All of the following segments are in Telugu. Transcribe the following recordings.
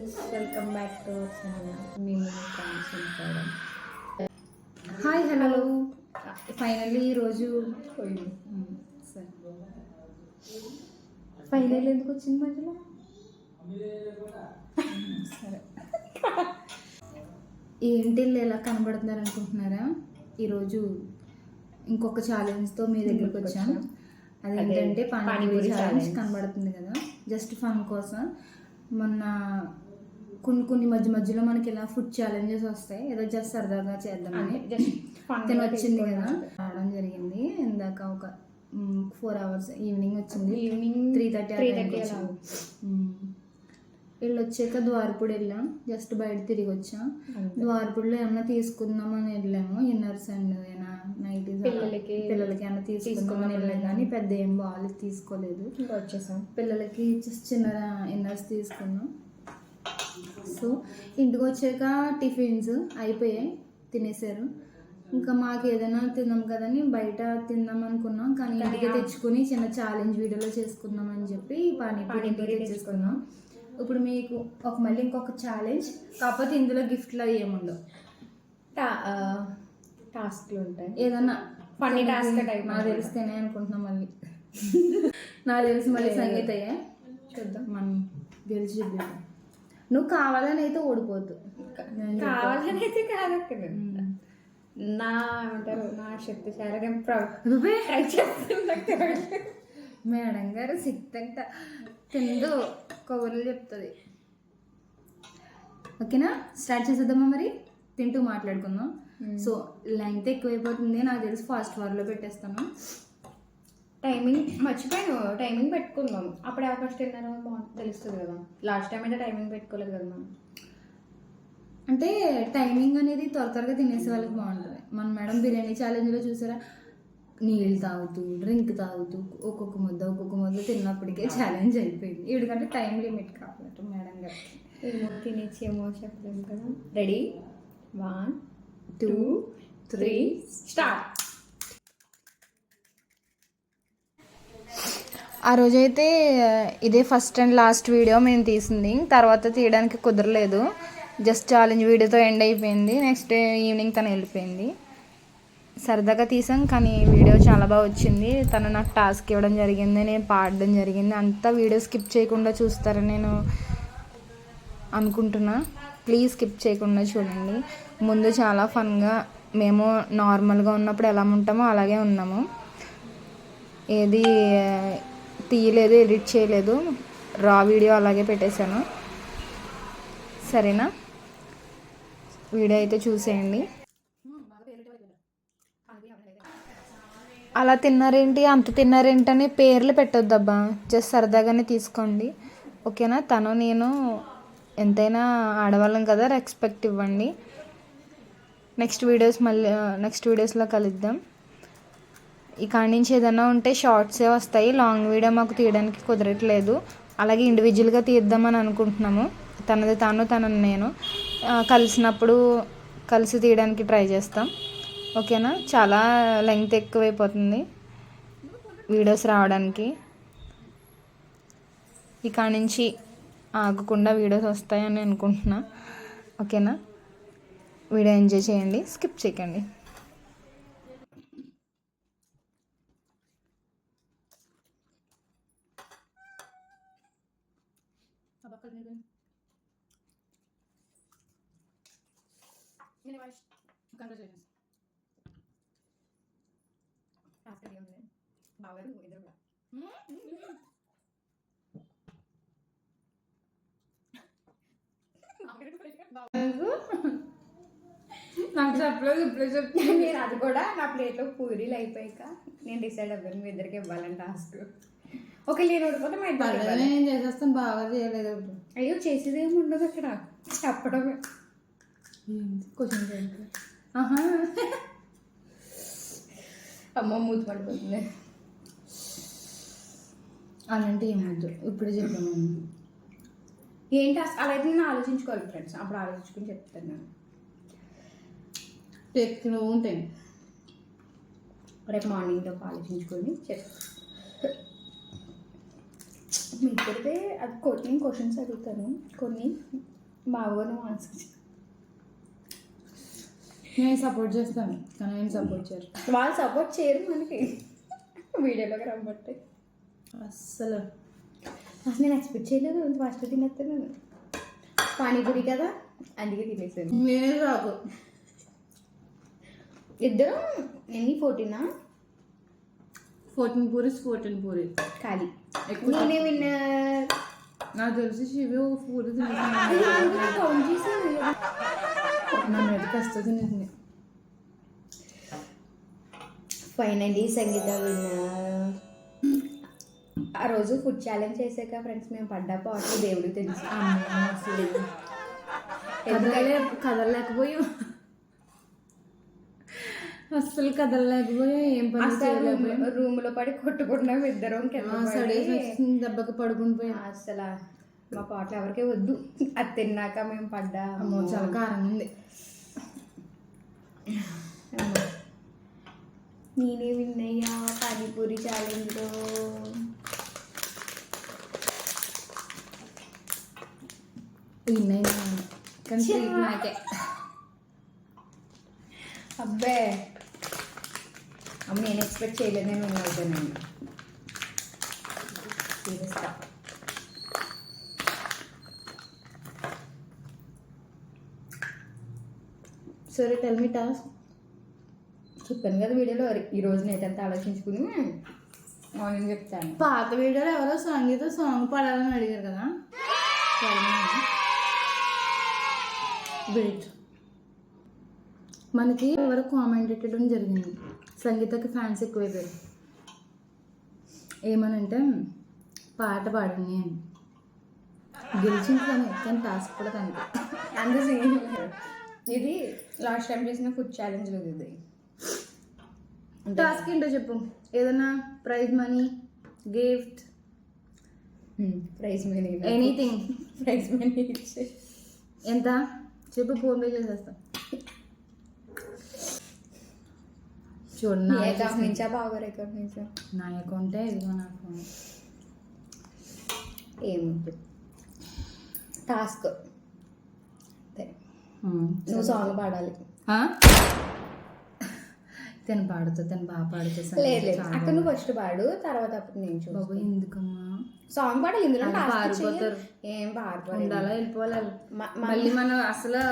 Friends, welcome back to our channel. మేము హాయ్ హలో. ఫైనల్లీ ఈరోజు సరే ఫైనల్ ఎందుకు వచ్చింది మధ్యలో? సరే ఏంటి ఎలా కనబడుతున్నారు అనుకుంటున్నారా? ఈరోజు ఇంకొక ఛాలెంజ్తో మీ దగ్గరకు వచ్చాను. అదేంటంటే పానీపూరి ఛాలెంజ్. కనబడుతుంది కదా, జస్ట్ ఫన్ కోసం. మొన్న కొన్ని మధ్యలో మనకి ఇలా ఫుడ్ ఛాలెంజెస్ వస్తాయి, ఏదో జస్ట్ సరదాగా చేద్దామని తిని వచ్చింది కదా, రావడం జరిగింది. ఇందాక ఒక 4 hours ఈవినింగ్ వచ్చింది. ఈవినింగ్ 3:30 వీళ్ళు వచ్చాక ద్వారపూడి వెళ్ళాం, జస్ట్ బయట తిరిగి వచ్చాం. ద్వారపూడిలో ఏమన్నా తీసుకుందామని వెళ్ళాము, ఇన్నర్స్ అండ్ ఏమైనా నైటీస్ పిల్లలకి ఏమైనా తీసుకుందామని వెళ్ళాం, కానీ పెద్ద ఏం బాగాలేదు, తీసుకోలేదు. వచ్చేసాం. పిల్లలకి చిన్న ఇన్నర్స్ తీసుకున్నాం. సో ఇంటికి వచ్చాక టిఫిన్స్ అయిపోయాయి, తినేసారు. ఇంకా మాకు ఏదైనా తిందాం కదని బయట తిందాం అనుకున్నాం, కానీ ఇంటికి తెచ్చుకుని చిన్న ఛాలెంజ్ వీడియోలో చేసుకుందాం అని చెప్పి పానీపూరి తెచ్చుకున్నాం. ఇప్పుడు మీకు మళ్ళీ ఇంకొక ఛాలెంజ్, కాకపోతే ఇందులో గిఫ్ట్లు అవి ఏముండవు, టాస్క్లు ఉంటాయి. ఏదన్నా ఫన్నీ టాస్క్ టైప్ నాకు తెలిస్తేనే అనుకుంటున్నాం. మళ్ళీ నాకు తెలిసి మళ్ళీ సంగీత అయ్యా చూద్దాం, మనం గెలిచి చూద్దాం. నువ్వు కావాలని అయితే ఓడిపోద్దు, కావాలని అయితే కాదు. నా ఏమంటారు, నా శక్తి చాలా మేడం గారు సిక్తంట తిందు కబుర్లు చెప్తుంది. ఓకేనా, స్టార్ట్ చేసేద్దామా? మరి తింటూ మాట్లాడుకుందాం. సో లెంగ్త్ ఎక్కువైపోతుంది, నాకు తెలిసి ఫాస్ట్ ఫార్వర్డ్లో పెట్టేస్తాను. టైమింగ్ మర్చిపోయాను, టైమింగ్ పెట్టుకుందాం. అప్పుడు ఎవరు ఫస్ట్ తిన్నారో తెలుస్తుంది కదా. లాస్ట్ టైం అయితే టైమింగ్ పెట్టుకోలేదు కదా మనం. అంటే టైమింగ్ అనేది త్వరగా తినేసే వాళ్ళకి బాగుంటుంది. మన మేడం బిర్యానీ ఛాలెంజ్లో చూసారా, నీళ్ళు తాగుతూ డ్రింక్ తాగుతూ ఒక్కొక్క ముద్ద తిన్నప్పటికే ఛాలెంజ్ అయిపోయింది. వీడికంటే టైం లిమిట్ కావాలి మేడం గారికి. తినేసేమో చెప్పలేము కదా. Ready, 1 2 3 start. ఆ రోజైతే ఇదే ఫస్ట్ అండ్ లాస్ట్ వీడియో మేము తీసింది, తర్వాత తీయడానికి కుదరలేదు. జస్ట్ ఛాలెంజ్ వీడియోతో ఎండ్ అయిపోయింది. నెక్స్ట్ డే ఈవినింగ్ తను వెళ్ళిపోయింది. సరదాగా తీసాం, కానీ వీడియో చాలా బాగా వచ్చింది. తను నాకు టాస్క్ ఇవ్వడం జరిగింది, నేను పాడడం జరిగింది. అంతా వీడియో స్కిప్ చేయకుండా చూస్తారని నేను అనుకుంటున్నా. ప్లీజ్ స్కిప్ చేయకుండా చూడండి. ముందు చాలా ఫన్గా మేము నార్మల్గా ఉన్నప్పుడు ఎలా ఉంటామో అలాగే ఉన్నాము. ఏది తీయలేదు, ఎడిట్ చేయలేదు, రా వీడియో అలాగే పెట్టేశాను. సరేనా, వీడియో అయితే చూసేయండి. అలా తిన్నారేంటి, అంత తిన్నారేంటి అని పేర్లు పెట్టొద్దబ్బా, జస్ట్ సరదాగానే తీసుకోండి. ఓకేనా, తను నేను ఎంతైనా ఆడవాళ్ళం కదా, రెస్పెక్ట్ ఇవ్వండి. నెక్స్ట్ వీడియోస్లో కలుద్దాం. ఇక నుంచి ఏదైనా ఉంటే షార్ట్సే వస్తాయి, లాంగ్ వీడియో మాకు తీయడానికి కుదరట్లేదు. అలాగే ఇండివిజువల్గా తీద్దామని అనుకుంటున్నాము, తనని నేను కలిసినప్పుడు కలిసి తీయడానికి ట్రై చేస్తాం. ఓకేనా, చాలా లెంగ్త్ ఎక్కువైపోతుంది వీడియోస్ రావడానికి. ఇక నుంచి ఆగకుండా వీడియోస్ వస్తాయని అనుకుంటున్నా. ఓకేనా, వీడియో ఎంజాయ్ చేయండి, స్కిప్ చేయకండి. నాకు చెప్పలేదు, ఇప్పుడే చెప్తాను. నేను అది కూడా నా ప్లేట్లో పూరీలు అయిపోయాక నేను డిసైడ్ అవ్వను మీ ఇద్దరికి ఇవ్వాలని టాస్క్. ఓకే, నేను ఓడిపోతే మా ఇద్దరు నేను చేసేస్తాను. బాగా చేయలేదు, అయ్యో చేసేది ఏమి ఉండదు అక్కడ, చెప్పడమే. క్వశ్చన్ అమ్మ మూతి పడిపోతుంది. అలాంటి ఏమొద్దు, ఇప్పుడే చెప్పాను. ఏంటి అలా అయితే నేను ఆలోచించుకోవాలి ఫ్రెండ్స్, అప్పుడు ఆలోచించుకుని చెప్తాను. నేను టెక్నో ఉంటాయి, రేపు మార్నింగ్లో ఆలోచించుకొని చెప్తాను. మీ ఇద్దరితే అది నేను క్వశ్చన్స్ అడుగుతాను, కొన్ని బావగారు ఆన్సర్ నేను సపోర్ట్ చేస్తాను కానీ నేను సపోర్ట్ చేయరు. వాళ్ళు సపోర్ట్ చేయరు మనకి వీడియోలోకి రమ్మంటే. అస్సలు నేను ఎక్స్పెక్ట్ చేయలేదు ఫస్ట్ తినేస్తాను. పానీపూరి కదా అందుకే తినేసాను. నేనే రాకు. ఇద్దరు ఎన్ని 14 14 పూరీస్ 14 పూరి ఖాళీ. ఎక్కువ నేనే విన్నర్. నాకు తెలిసి శివి ఒక పూరి కౌంట్ చేసాను. నన్ను అయితే కష్టం తినేసింది. ఫైనలీ సంగీత విన్నర్. ఆ రోజు ఫుడ్ ఛాలెంజ్ చేసాక ఫ్రెండ్స్ మేము పడ్డా పాటలు దేవుడికి తెలుసు. అసలు కదలలేకపోయాం, అస్సలు కదలలేకపోయాం. ఏం పని చేయలేకపోయాం. రూమ్ లో పడి కొట్టుకున్నాం ఇద్దరం. దెబ్బకి పడుకుని పోయాం. అసలు మా పాటలు ఎవరికే వద్దు. అది తిన్నాక మేము పడ్డా. చాలా కారంగా ఉంది. నేనే విన్నయ్యా పానీపూరి ఛాలెంజ్లో. విన్నయ్యా కానీ నాకే. అబ్బే అమ్మ నేను ఎక్స్పెక్ట్ చేయలేదు. నేను అయిపోయాను సీరియస్గా. సరే టెల్ మీ టాస్క్. చెప్పాను కదా వీడియోలో ఈరోజు నైట్ అంతా ఆలోచించుకుని మార్నింగ్ చెప్తాను. పాత వీడియోలో ఎవరో సంగీత సాంగ్ పాడాలని అడిగారు కదా. వెయిట్, మనకి ఎవరు కామెంట్ పెట్టడం జరిగింది. సంగీతకి ఫ్యాన్స్ ఎక్కువైపోయారు. ఏమనంటే పాట పాడండి అని. గెలిచింది కానీ టాస్క్ కూడా తనకి. అంత సీన్. ఇది లాస్ట్ టైం చేసిన ఫుడ్ ఛాలెంజ్లో ఇది. టాస్క్ ఏంటో చెప్పు. ఏదైనా prize money, gift, prize money, anything. Prize money ఇచ్చే ఎంత చెప్పు, ఫోన్ పే చేసేస్తా. చూడు నా అకౌంట్ నుంచా బావగారు అకౌంట్ నుంచా? నా అకౌంటే ఇదిగో నా ఫోన్. ఏముంటుంది టాస్క్. నువ్వు సాంగ్ పాడాలి. తను పాడుతా, తను బాగా పాడుతా. లేదు లేదు అక్కడ నువ్వు ఫస్ట్ పాడు, తర్వాత అప్పుడు నేను చూడు. బాబు ఎందుకమ్మా సాంగ్ పాడాలి. ఇందులో పారిపోతారు. ఏం పారిపోవాలి, ఉండాలా వెళ్ళిపోవాలి. మళ్ళీ మనం అసలు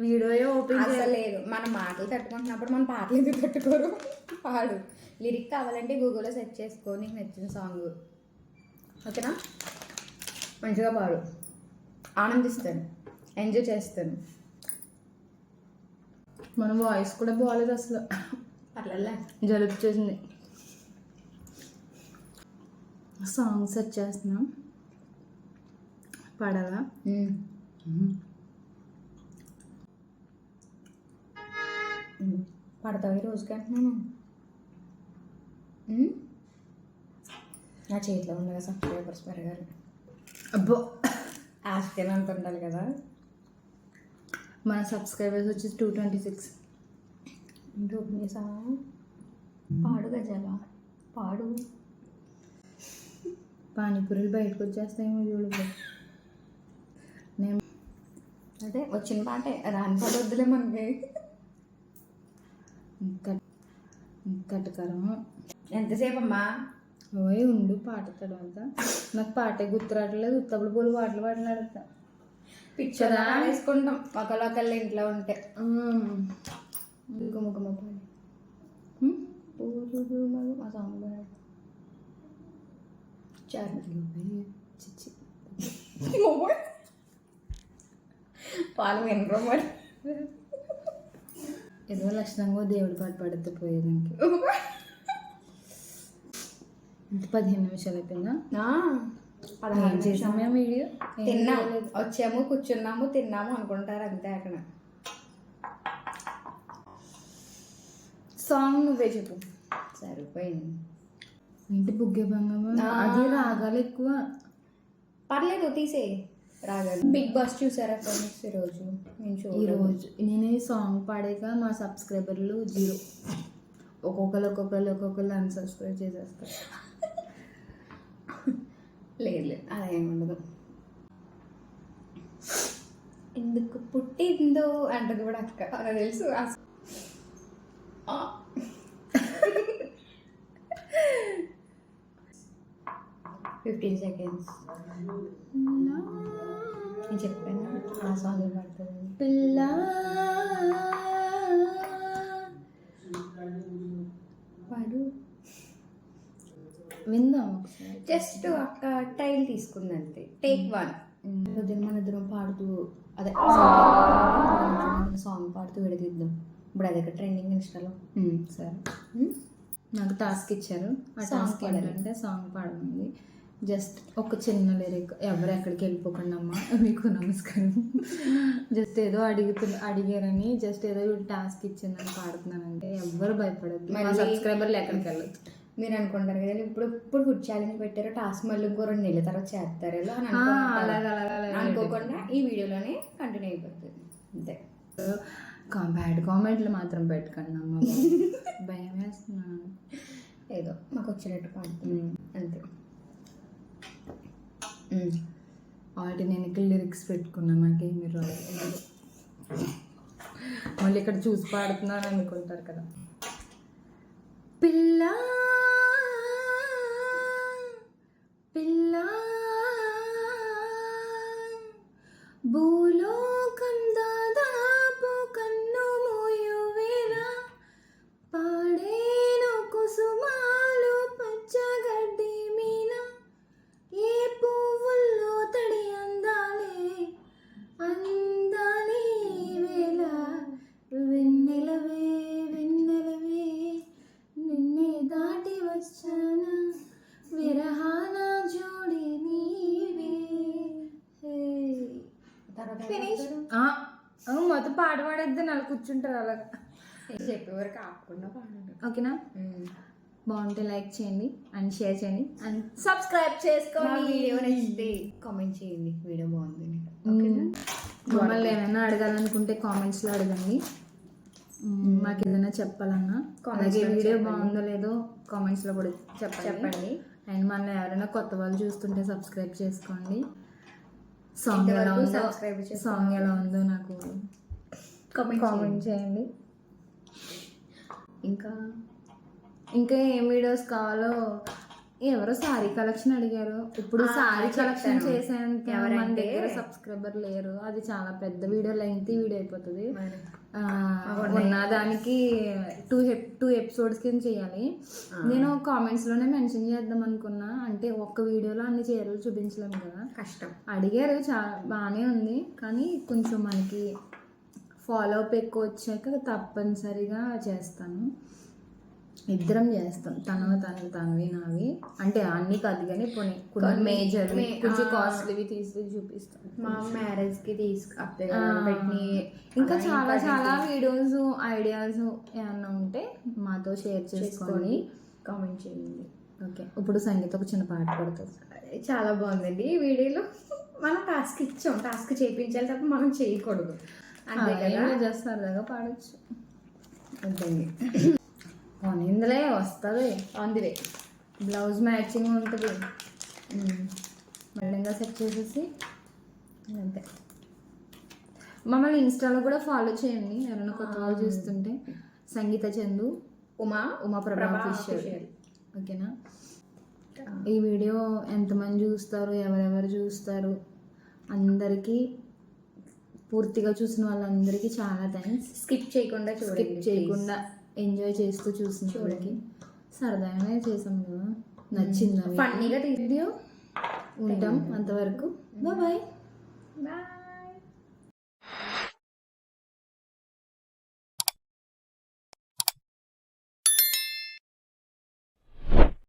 వీడియో ఓపెన్ అసలు లేదు. మనం మాటలు తట్టుకుంటున్నప్పుడు మన పాటలు ఎందుకు తట్టుకోరు? పాడు. లిరిక్ కావాలంటే గూగుల్లో సెర్చ్ చేసుకో నీకు నచ్చిన సాంగ్. ఓకేనా? మంచిగా పాడు. ఆనందిస్తాను, ఎంజాయ్ చేస్తాను. మన వాయిస్ కూడా బాగాలేదు అసలు. పర్లేదులే, జలుబు చేసింది. సాంగ్ సెర్చ్ చేస్తున్నాం. పాడాలా? పడతావు ఈ రోజుకి అంటున్నాను. నా చేతిలో ఉంది కదా సబ్స్క్రైబర్స్ పెరగారు. అబ్బో ఆస్కేనా అంత ఉండాలి కదా. మన సబ్స్క్రైబర్స్ వచ్చి 226. ఇంటి ఓపెన్ చేసా. పాడు గజాల పాడు. పానీపూరీలు బయటకు వచ్చేస్తాయేమో చూడు. నేను అదే వచ్చిన పాటే రాని పాట వద్దులే మనకి. కట్టకరం ఎంతసేపు అమ్మా? ఓయ్ ఉండు పాట తర్వాత. నాకు పాటే గుర్తురావట్లేదు. ఉత్తప్పుడు పూలు పాటలు పాటలాడుతా. పిక్చర్ వేసుకుంటాం ఒకళ్ళొకళ్ళు ఇంట్లో ఉంటే. గుమ్మగుమ్మ పాడి మా సాంగ్ చిచ్చి పాలు వినరు మరి. ఏదో లక్షణంగా దేవుడి పాట పాడితే పోయేదానికి. 15 నిమిషాలు అయిపోయిందా? ఏం చేసాం మేము వీడియో? తిన్నాము, వచ్చాము, కూర్చున్నాము, తిన్నాము అనుకుంటారు అంతే. అక్కడ సాంగ్ నువ్వే చెప్పు. సరిపోయింది. ఇంటి బుగ్గే బంగమ్మ అది రాగాలు ఎక్కువ. పర్లేదు తీసే రాగాలు. బిగ్ బాస్ చూసారా ఫ్రెండ్స్ ఈరోజు? ఈరోజు నేను ఈ సాంగ్ పాడాక మా సబ్స్క్రైబర్లు 0. ఒక్కొక్కరు అన్సబ్స్క్రైబ్ చేసేస్తారు. లేదు లేదు అదేమి ఉండదు. ఎందుకు పుట్టిందో అంటది కూడా అక్క, నాకు తెలుసు. 15 seconds. నేను చెప్పాను ఆ సాంగ్ పడుతుంది. పిల్ల పాడు. విందాం ఒకసారి. జస్ట్ అక్క టైల్ తీసుకుంది అంతే. టేక్ 1. పొద్దున్న మన ఇద్దరం పాడుతూ అదే సాంగ్ పాడుతూ విడదీద్దాం. ఇప్పుడు అది ట్రెండింగ్ ఇన్స్టాలో. సరే, నాకు టాస్క్ ఇచ్చారు. ఆ Song టాస్క్ పాడాలి. ఏంటంటే సాంగ్ పాడమంది. జస్ట్ ఒక చిన్న లిరిక్, ఎవరు ఎక్కడికి వెళ్ళిపోకండి అమ్మా, మీకు నమస్కారం. జస్ట్ ఏదో అడిగారని జస్ట్ ఏదో టాస్క్ ఇచ్చిందని పాడుతున్నానంటే ఎవ్వరు భయపడద్దు. మా మళ్ళీ- సబ్స్క్రైబర్లు ఎక్కడికి వెళ్ళొద్దు. మీరు అనుకుంటారు కదా ఇప్పుడు ఫుడ్ ఛాలెంజ్ పెట్టారు, టాస్క్ మళ్ళీ ఇంకో 2 నెలల తర్వాత చేస్తారు ఎలా అని అనుకోకుండా ఈ వీడియోలోనే కంటిన్యూ అయిపోతుంది అంతే. బ్యాడ్ కామెంట్లు మాత్రం పెట్టకండి అమ్మ, భయం వేస్తున్నాను. ఏదో మాకు వచ్చినట్టు పాడుతుంది అంతే. వాటి నేను ఇక్కడ లిరిక్స్ పెట్టుకున్నాను, నాకేమి రాదు. మళ్ళీ ఇక్కడ చూసి పాడుతున్నాను అనుకుంటారు కదా. పిల్ల పిల్ల భూలోకం దాదాపు కన్ను మూయువేళ పాడేను కుసుమాలు పచ్చగడ్డి మీన ఏ పువ్వుల్లో తడి అందాలే అందాలే వేళ వెన్నెలవే వెన్నెలవే నిన్నే దాటి వచ్చానా విరహాన జోడి నీవే. ఫినిష్. మొత్తం పాట పాడేద్దాం, అలా కూర్చుంటారు అలాగా. చెప్పే వరకు ఆపకుండా పాడండి. ఓకేనా? బాగుంటే లైక్ చేయండి అండ్ షేర్ చేయండి అండ్ సబ్స్క్రైబ్ చేసుకోండి. వీడియో నచ్చితే కామెంట్ చేయండి, వీడియో బాగుంది. మమ్మల్ని ఏమైనా అడగాలనుకుంటే కామెంట్స్లో అడగండి. మాకు ఏదైనా చెప్పాలన్నా, అలాగే వీడియో బాగుందో లేదో కామెంట్స్లో కూడా చెప్పండి. అండ్ మనల్ని ఎవరైనా కొత్త వాళ్ళు చూస్తుంటే సబ్స్క్రైబ్ చేసుకోండి. సాంగ్ ఎలా ఉందో నాకు కామెంట్ చేయండి. ఇంకా ఏం వీడియోస్ కావాలో, ఎవరో సారీ కలెక్షన్ అడిగారు. ఇప్పుడు సారీ కలెక్షన్ చేసేంత మన దగ్గర సబ్స్క్రైబర్ లేరు. అది చాలా పెద్ద వీడియో, లెంగ్తీ వీడియో అయిపోతుంది. ఉన్న దానికి 2 ఎపిసోడ్స్ కింద చేయాలి. నేను కామెంట్స్లోనే మెన్షన్ చేద్దాం అనుకున్నా, అంటే ఒక్క వీడియోలో అన్ని చీరలు చూపించలేము కదా, కష్టం. అడిగారు, చాలా బాగానే ఉంది. కానీ కొంచెం మనకి ఫాలో అప్ ఎక్కువ వచ్చాక తప్పనిసరిగా చేస్తాను. ఇద్దరం చేస్తాం, తనవి నావి, అంటే అన్ని కాదు కానీ కొన్ని మేజర్ కొంచెం కాస్ట్లీవి తీసి చూపిస్తాం. మా మ్యారేజ్కి పెట్టి ఇంకా చాలా చాలా వీడియోస్ ఐడియాస్ ఏమన్నా ఉంటే మాతో షేర్ చేసుకొని కామెంట్ చేయండి. ఓకే, ఇప్పుడు సంగీత ఒక చిన్న పాట పడుతుంది. చాలా బాగుందండి. ఈ వీడియోలో మనం టాస్క్ ఇచ్చాం, టాస్క్ చేయించాలి తప్ప మనం చేయకూడదు అంతే కదా. చేస్తారు కదా, పాడచ్చు అంతే. ఇందులో వస్తుంది అందువే బ్లౌజ్ మ్యాచింగ్ ఉంటుంది. మళ్ళీ సెట్ చేసేసి అంతే. మమ్మల్ని ఇన్స్టాలో కూడా ఫాలో చేయండి ఎవరైనా కొత్త వాళ్ళు చూస్తుంటే. సంగీత చందు, ఉమా ప్రభా ఆఫీషియల్. ఓకేనా? ఈ వీడియో ఎంతమంది చూస్తారు, ఎవరెవరు చూస్తారు, అందరికీ పూర్తిగా చూసిన వాళ్ళందరికీ చాలా థ్యాంక్స్. స్కిప్ చేయకుండా ఎంజాయ్ చేస్తూ చూసిన వాళ్ళకి సరదాగానే చేసాం కదా, నచ్చిందా ఫన్నీగా వీడియో. ఉంటాం అంతవరకు. బాయ్.